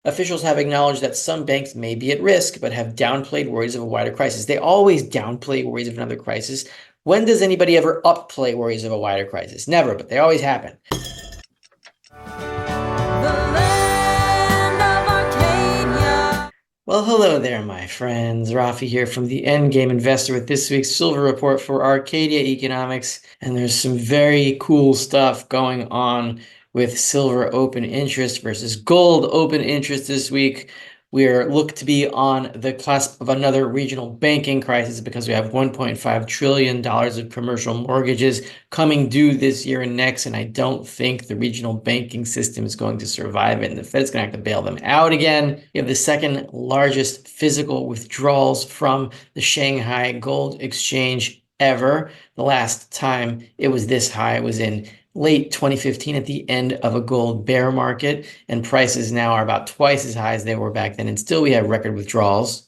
Officials have acknowledged that some banks may be at risk, but have downplayed worries of a wider crisis. They always downplay worries of another crisis. When does anybody ever upplay worries of a wider crisis? Never, but they always happen. Well, hello there, my friends. Rafi here from the Endgame Investor with this week's silver report for Arcadia Economics. And there's some very cool stuff going on with silver open interest versus gold open interest this week. We're looked to be on the cusp of another regional banking crisis because we have $1.5 trillion of commercial mortgages coming due this year and next, and I don't think the regional banking system is going to survive it, and the Fed's going to have to bail them out again. We have the second largest physical withdrawals from the Shanghai Gold Exchange ever. The last time it was this high was in late 2015 at the end of a gold bear market, and prices now are about twice as high as they were back then, and still we have record withdrawals.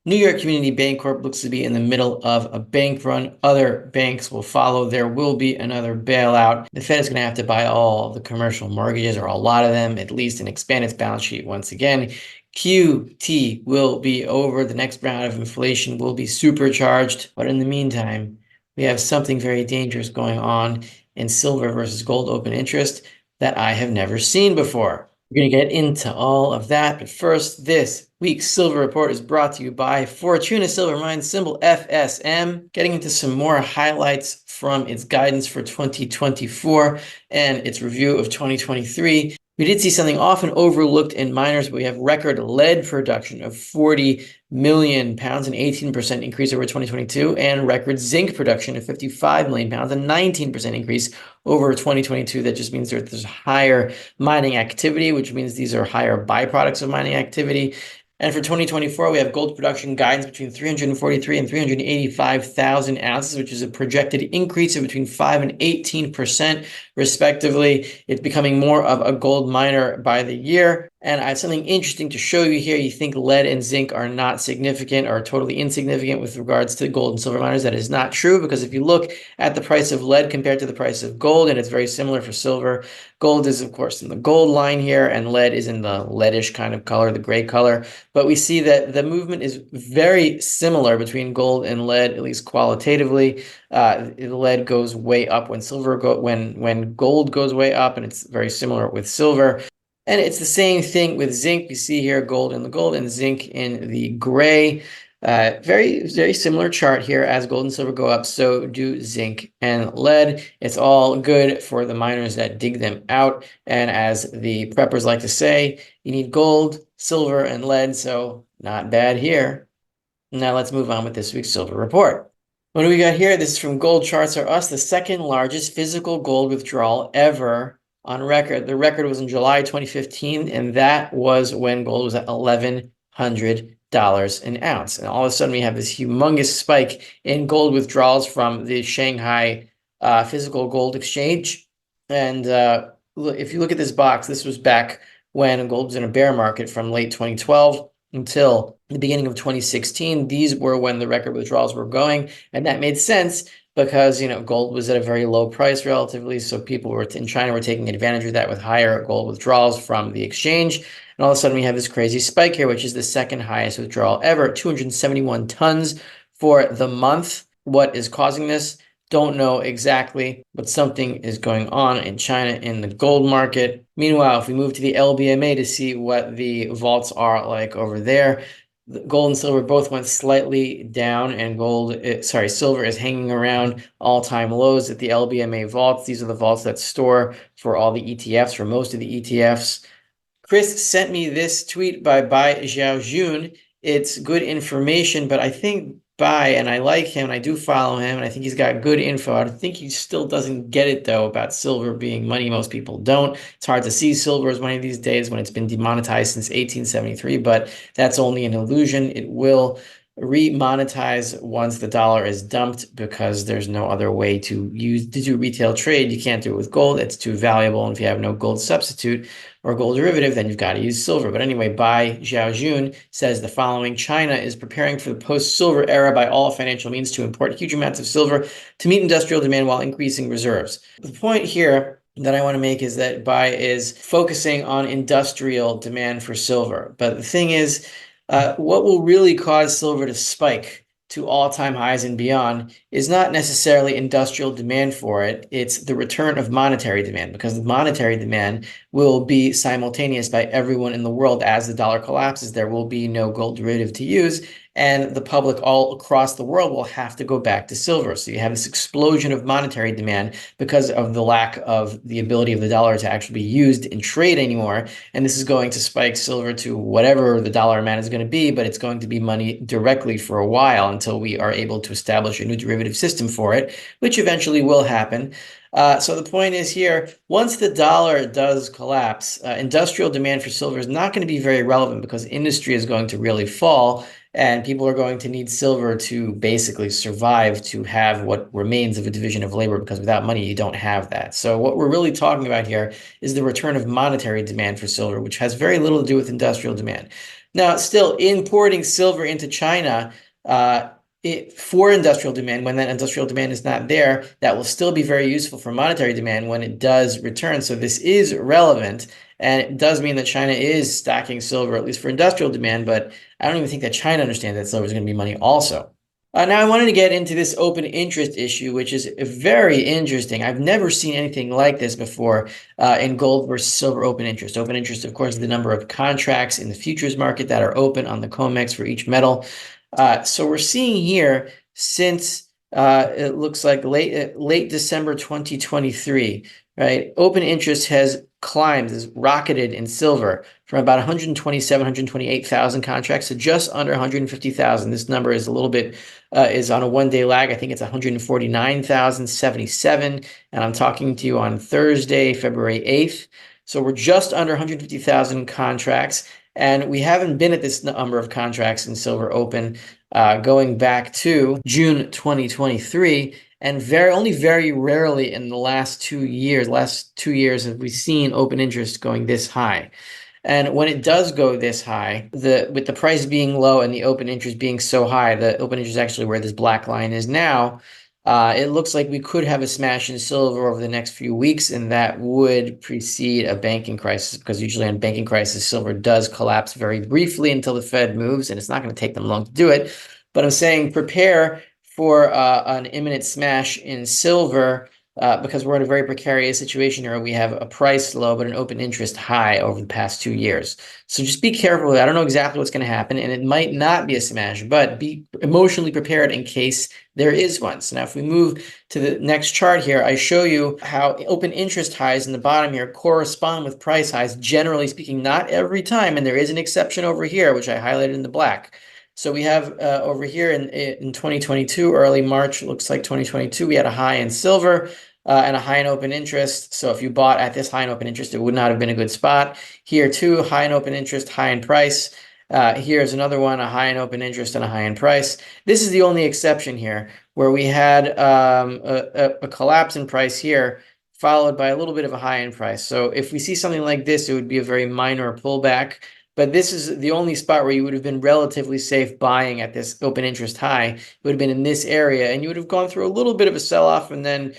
New York Community Bancorp looks to be in the middle of a bank run. Other banks will follow. There will be another bailout. The Fed is going to have to buy all the commercial mortgages, or a lot of them at least, and expand its balance sheet once again. QT will be over. The next round of inflation will be supercharged. But in the meantime, we have something very dangerous going on in silver versus gold open interest that I have never seen before. We're going to get into all of that, but first, this week's silver report is brought to you by Fortuna Silver Mine, symbol FSM, getting into some more highlights from its guidance for 2024 and its review of 2023. We did see something often overlooked in miners, but we have record lead production of 40 million pounds, an 18% increase over 2022, and record zinc production of 55 million pounds, a 19% increase over 2022. That just means there's higher mining activity, which means these are higher byproducts of mining activity. And for 2024, we have gold production guidance between 343 and 385,000 ounces, which is a projected increase of between 5 and 18%, respectively. It's becoming more of a gold miner by the year. And I have something interesting to show you here. You think lead and zinc are not significant or totally insignificant with regards to gold and silver miners. That is not true, because if you look at the price of lead compared to the price of gold, and it's very similar for silver, gold is, of course, in the gold line here, and lead is in the leadish kind of color, the gray color. But we see that the movement is very similar between gold and lead, at least qualitatively. Lead goes way up when when gold goes way up, and it's very similar with silver. And it's the same thing with zinc. We see here gold in the gold and zinc in the gray. Very, very similar chart here. As gold and silver go up, so do zinc and lead. It's all good for the miners that dig them out. And as the preppers like to say, you need gold, silver, and lead, so not bad here. Now let's move on with this week's silver report. What do we got here? This is from Gold Charts R Us, the second largest physical gold withdrawal ever on record. The record was in July 2015, and that was when gold was at $1,100 an ounce. And all of a sudden, we have this humongous spike in gold withdrawals from the Shanghai Physical Gold Exchange. And if you look at this box, this was back when gold was in a bear market from late 2012 until the beginning of 2016. These were when the record withdrawals were going, and that made sense because, gold was at a very low price relatively, so people in China were taking advantage of that with higher gold withdrawals from the exchange. And all of a sudden, we have this crazy spike here, which is the second highest withdrawal ever, 271 tons for the month. What is causing this? Don't know exactly, but something is going on in China in the gold market. Meanwhile, if we move to the LBMA to see what the vaults are like over there, gold and silver both went slightly down, and silver is hanging around all-time lows at the LBMA vaults. These are the vaults that store for all the ETFs, for most of the ETFs. Chris sent me this tweet by Bai Xiaojun. It's good information, but I think Bai, and I like him, and I do follow him, and I think he's got good info. I think he still doesn't get it, though, about silver being money. Most people don't. It's hard to see silver as money these days when it's been demonetized since 1873, but that's only an illusion. It will remonetize once the dollar is dumped, because there's no other way to do retail trade. You can't do it with gold. It's too valuable, and if you have no gold substitute or gold derivative, then you've got to use silver. But anyway, Bai Xiaojun says the following: China is preparing for the post-silver era by all financial means to import huge amounts of silver to meet industrial demand while increasing reserves. The point here that I want to make is that is focusing on industrial demand for silver. But the thing is, what will really cause silver to spike to all-time highs and beyond is not necessarily industrial demand for it. It's the return of monetary demand, because the monetary demand will be simultaneous by everyone in the world. As the dollar collapses, there will be no gold derivative to use, and the public all across the world will have to go back to silver. So you have this explosion of monetary demand because of the lack of the ability of the dollar to actually be used in trade anymore. And this is going to spike silver to whatever the dollar amount is going to be, but it's going to be money directly for a while until we are able to establish a new derivative system for it, which eventually will happen. So the point is here, once the dollar does collapse, industrial demand for silver is not going to be very relevant, because industry is going to really fall, and people are going to need silver to basically survive, to have what remains of a division of labor, because without money, you don't have that. So what we're really talking about here is the return of monetary demand for silver, which has very little to do with industrial demand. Now, still, importing silver into China for industrial demand, when that industrial demand is not there, that will still be very useful for monetary demand when it does return. So this is relevant, and it does mean that China is stacking silver, at least for industrial demand, but I don't even think that China understands that silver is going to be money also. Now, I wanted to get into this open interest issue, which is very interesting. I've never seen anything like this before in gold versus silver open interest. Open interest, of course, is the number of contracts in the futures market that are open on the COMEX for each metal. So we're seeing here, since it looks like late December 2023, right? Open interest has climbed, has rocketed in silver from about 127, 128,000 contracts to just under 150,000. This number is a little bit, is on a one-day lag. I think it's 149,077, and I'm talking to you on Thursday, February 8th. So we're just under 150,000 contracts, and we haven't been at this number of contracts in silver open going back to June 2023. And only very rarely in the last 2 years have we seen open interest going this high. And when it does go this high, with the price being low and the open interest being so high, the open interest is actually where this black line is now. It looks like we could have a smash in silver over the next few weeks, and that would precede a banking crisis, because usually in banking crisis, silver does collapse very briefly until the Fed moves, and it's not going to take them long to do it. But I'm saying prepare for an imminent smash in silver, because we're in a very precarious situation here. We have a price low, but an open interest high over the past 2 years. So just be careful. I don't know exactly what's going to happen, and it might not be a smash, but be emotionally prepared in case there is one. So now if we move to the next chart here, I show you how open interest highs in the bottom here correspond with price highs, generally speaking, not every time. And there is an exception over here, which I highlighted in the black. So we have over here in 2022, early March, looks like 2022, we had a high in silver and a high in open interest. So if you bought at this high in open interest, it would not have been a good spot. Here too, high in open interest, high in price. Here's another one, a high in open interest and a high in price. This is the only exception here, where we had a collapse in price here, followed by a little bit of a high in price. So if we see something like this, it would be a very minor pullback. But this is the only spot where you would have been relatively safe buying at this open interest high. It would have been in this area, and you would have gone through a little bit of a sell-off, and then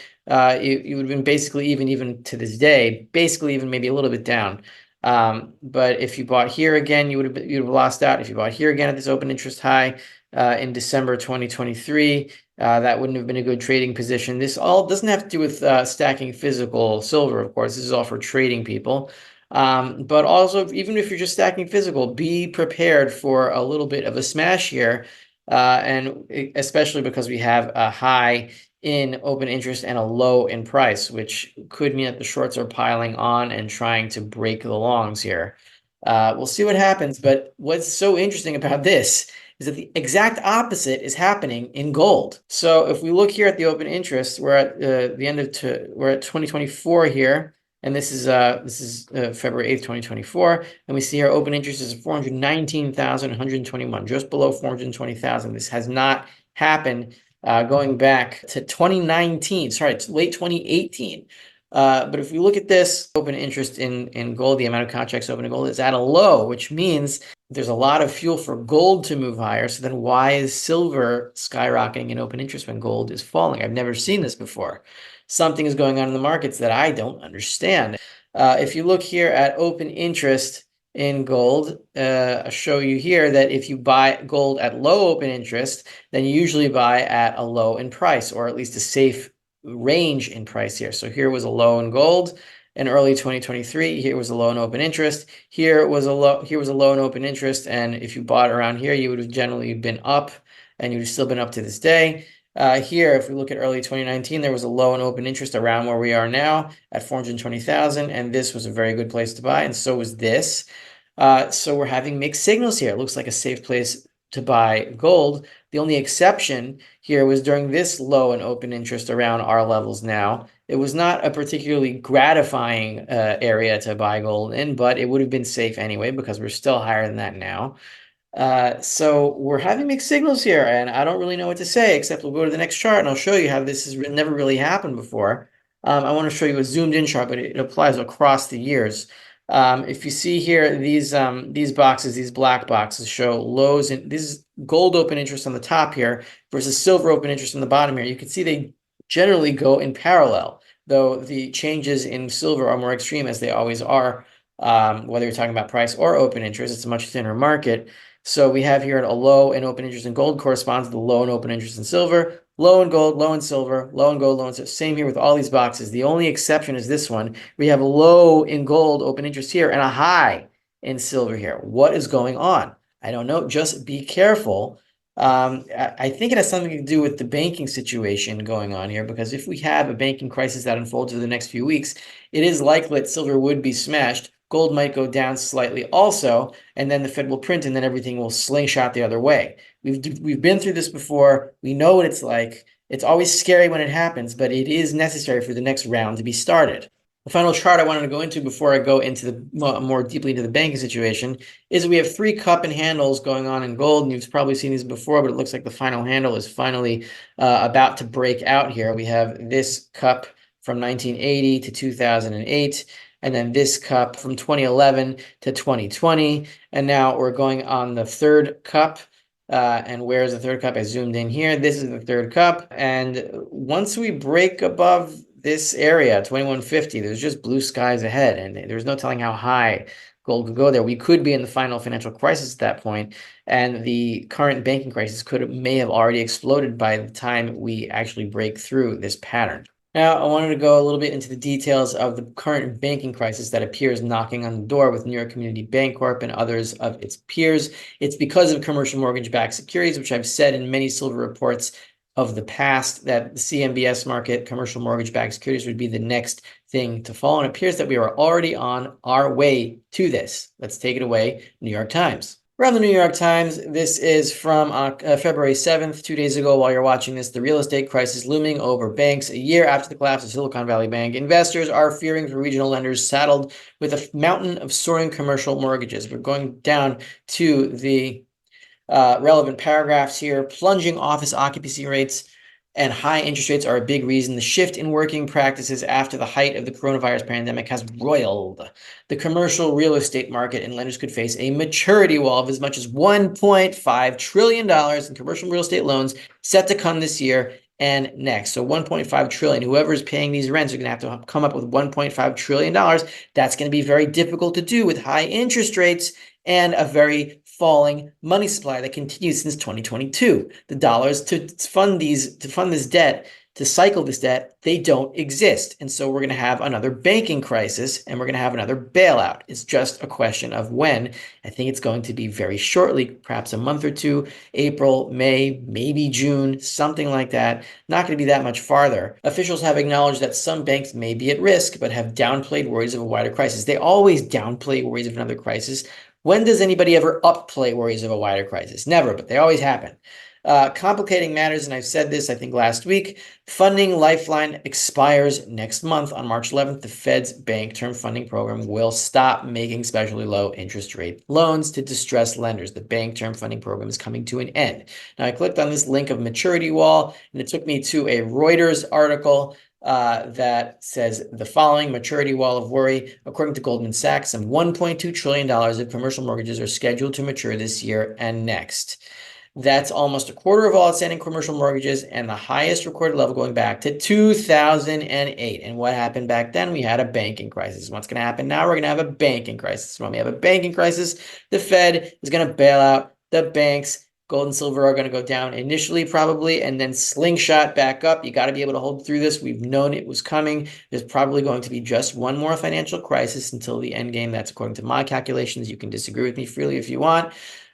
you would have been basically even to this day, basically even maybe a little bit down. But if you bought here again, you'd have lost out. If you bought here again at this open interest high in December 2023, that wouldn't have been a good trading position. This all doesn't have to do with stacking physical silver, of course. This is all for trading people. But also, even if you're just stacking physical, be prepared for a little bit of a smash here, and especially because we have a high in open interest and a low in price, which could mean that the shorts are piling on and trying to break the longs here. We'll see what happens, but what's so interesting about this is that the exact opposite is happening in gold. So if we look here at the open interest, we're at we're at 2024 here. And this is February 8th, 2024. And we see our open interest is 419,121, just below 420,000. This has not happened going back to 2019, sorry, it's late 2018. But if we look at this, open interest in gold, the amount of contracts open in gold is at a low, which means there's a lot of fuel for gold to move higher. So then why is silver skyrocketing in open interest when gold is falling? I've never seen this before. Something is going on in the markets that I don't understand. If you look here at open interest in gold, I'll show you here that if you buy gold at low open interest, then you usually buy at a low in price, or at least a safe range in price here. So here was a low in gold in early 2023. Here was a low in open interest. Here was a low in open interest. And if you bought around here, you would have generally been up, and you would have still been up to this day. Here, if we look at early 2019, there was a low in open interest around where we are now at 420,000, and this was a very good place to buy, and so was this. So we're having mixed signals here. It looks like a safe place to buy gold. The only exception here was during this low in open interest around our levels now. It was not a particularly gratifying area to buy gold in, but it would have been safe anyway because we're still higher than that now. So we're having mixed signals here, and I don't really know what to say, except we'll go to the next chart and I'll show you how this has never really happened before. I want to show you a zoomed in chart, but it applies across the years. If you see here, these boxes, these black boxes show lows, and this is gold open interest on the top here versus silver open interest on the bottom here. You can see they generally go in parallel, though the changes in silver are more extreme, as they always are. Whether you're talking about price or open interest, it's a much thinner market. So we have here a low in open interest in gold corresponds to the low in open interest in silver, low in gold, low in silver, low in gold, low in silver. Same here with all these boxes. The only exception is this one. We have a low in gold open interest here and a high in silver here. What is going on? I don't know. Just be careful. I think it has something to do with the banking situation going on here, because if we have a banking crisis that unfolds over the next few weeks, it is likely that silver would be smashed. Gold might go down slightly also, and then the Fed will print, and then everything will slingshot the other way. We've been through this before. We know what it's like. It's always scary when it happens, but it is necessary for the next round to be started. The final chart I wanted to go into before I go into the more deeply into the banking situation is we have three cup and handles going on in gold, and you've probably seen these before, but it looks like the final handle is finally about to break out here. We have this cup from 1980 to 2008. And then this cup from 2011 to 2020. And now we're going on the third cup. And where's the third cup? I zoomed in here. This is the third cup. And once we break above this area, 2150, there's just blue skies ahead. And there's no telling how high gold could go there. We could be in the final financial crisis at that point, and the current banking crisis may have already exploded by the time we actually break through this pattern. Now, I wanted to go a little bit into the details of the current banking crisis that appears knocking on the door with New York Community Bancorp and others of its peers. It's because of commercial mortgage-backed securities, which I've said in many silver reports of the past that the CMBS market, commercial mortgage-backed securities, would be the next thing to fall. And it appears that we are already on our way to this. Let's take it away, New York Times. Around the New York Times, this is from February 7th, 2 days ago. While you're watching this, the real estate crisis looming over banks. A year after the collapse of Silicon Valley Bank, investors are fearing for regional lenders saddled with a mountain of soaring commercial mortgages. We're going down to the relevant paragraphs here. Plunging office occupancy rates and high interest rates are a big reason. The shift in working practices after the height of the coronavirus pandemic has roiled the commercial real estate market, and lenders could face a maturity wall of as much as $1.5 trillion in commercial real estate loans set to come this year and next. So 1.5 trillion. Whoever is paying these rents are going to have to come up with $1.5 trillion. That's going to be very difficult to do with high interest rates and a very falling money supply that continues since 2022. The dollars to fund this debt, to cycle this debt, they don't exist. And so we're going to have another banking crisis, and we're going to have another bailout. It's just a question of when. I think it's going to be very shortly, perhaps a month or two, April, May, maybe June, something like that. Not going to be that much farther. Officials have acknowledged that some banks may be at risk, but have downplayed worries of a wider crisis. They always downplay worries of another crisis. When does anybody ever upplay worries of a wider crisis? Never, but they always happen. Complicating matters, and I've said this, I think, last week. Funding Lifeline expires next month on March 11th. The Fed's Bank Term Funding Program will stop making especially low interest rate loans to distressed lenders. The Bank Term Funding Program is coming to an end. Now, I clicked on this link of maturity wall, and it took me to a Reuters article that says the following: maturity wall of worry. According to Goldman Sachs, some $1.2 trillion of commercial mortgages are scheduled to mature this year and next. That's almost a quarter of all outstanding commercial mortgages and the highest recorded level going back to 2008. And what happened back then? We had a banking crisis. What's going to happen now? We're going to have a banking crisis. When we have a banking crisis, the Fed is going to bail out the banks. Gold and silver are going to go down initially, probably, and then slingshot back up. You got to be able to hold through this. We've known it was coming. There's probably going to be just one more financial crisis until the end game. That's according to my calculations. You can disagree with me freely if you want.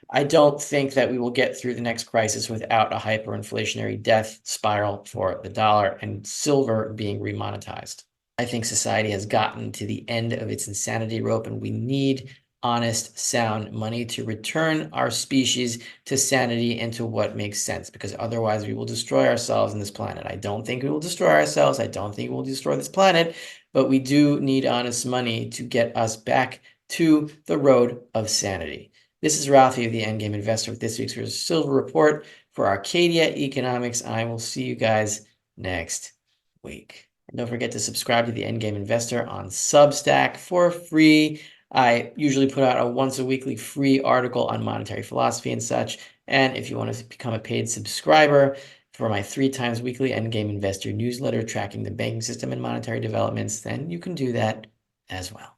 I don't think that we will get through the next crisis without a hyperinflationary death spiral for the dollar and silver being remonetized. I think society has gotten to the end of its insanity rope, and we need honest, sound money to return our species to sanity and to what makes sense, because otherwise we will destroy ourselves in this planet. I don't think we will destroy ourselves. I don't think we will destroy this planet, but we do need honest money to get us back to the road of sanity. This is Rafi of the Endgame Investor with this week's Silver Report for Arcadia Economics. I will see you guys next week. And don't forget to subscribe to the Endgame Investor on Substack for free. I usually put out a once a weekly free article on monetary philosophy and such. And if you want to become a paid subscriber for my 3 times weekly Endgame Investor newsletter tracking the banking system and monetary developments, then you can do that as well.